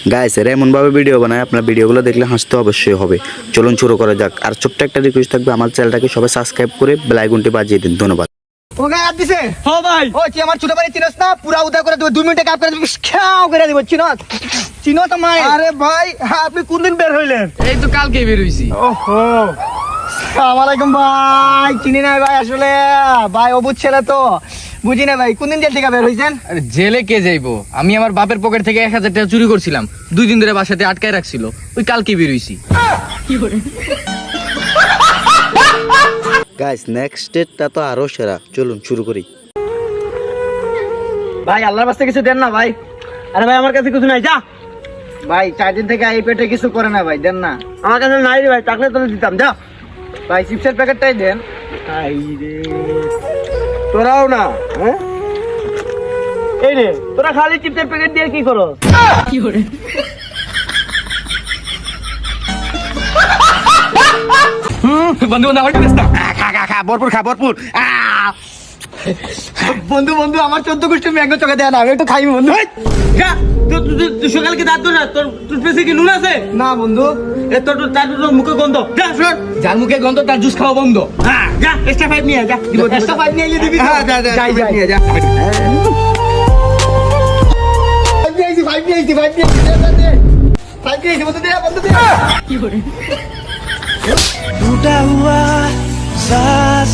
Guys এরা এমনভাবে video বানায়, আপনার ভিডিওগুলো দেখলে হাসতে অবশ্যই হবে। চলুন শুরু করা যাক। আর ছোট্ট একটা রিকোয়েস্ট থাকবে, আমার চ্যানেলটাকে সবাই সাবস্ক্রাইব করে বেল আইকনটি বাজিয়ে দিন। ধন্যবাদ। ও গায় হাত দিছে। হ্যাঁ ভাই, ও তুই আমার ছোট ভাই চিনস না? পুরা উদা করে দেব, 2 মিনিটে কাপ করে দেব, খাও করে দেব। চিনো তো মাই? আরে ভাই আপনি কোন দিন বের হইলেন? এই তো কালকে বের হইছি। ওহো, আসসালামু আলাইকুম ভাই। চিনি না ভাই, আসলে ভাই অবুঝ ছেলে তো বুঝি না ভাই। কোন দিন জেল থেকে বের হইছেন? আরে জেলে কে যাইবো? আমি আমার বাপের পকেট থেকে 1000 টাকা চুরি করছিলাম, 2 দিন ধরে বাসাতে আটকায় রাখছিল, ওই কালকে বের হইছি। গাইস নেক্সট স্টেটটা তো আরো সেরা, চলুন শুরু করি। ভাই আল্লাহর বাস্তে কিছু দেন না ভাই। আরে ভাই আমার কাছে কিছু নাই, যা। ভাই 4 দিন থেকে এই পেটে কিছু করে না ভাই, দেন না। আমার কাছে নাই রে ভাই, থাকলে তো দিতাম, যা। ভাই চিপসের প্যাকেটটাই দেন। আই রে, তোরাও না, হ্যাঁ? এই রে, তোরা খালি চিপসের প্যাকেট দিয়ে কি করো? বন্ধু বন্ধু আমার কাছে খা ভরপুর খা ভরপুর। বন্ধু বন্ধু আমার 14 গোষ্ঠী ম্যাঙ্গো চোখে দেয় না, আমি একটু খাই বন্ধু। যা, তুই সকালকে দাঁত ধরে, তোর টুথপেস্টে কি নুন আছে? না বন্ধু, তার মুখে গন্ধ, যা শোন। যার মুখে গন্ধ তার জুস খাওয়া বন্ধ। হ্যাঁ, যা, এক্সট্রা 5 নিয়ে যা। এক্সট্রা 5 নিয়ে এলে দিবি তো? হ্যাঁ, যা, যা, যাই যাই নিয়ে যা। 5 নিয়ে আইছি, 5 নিয়ে আইছি, 5 নিয়ে আইছি, দে, দে, দে। 5 নিয়ে আইছি, বন্ধু দে, বন্ধু দে। टूटा हुआ साज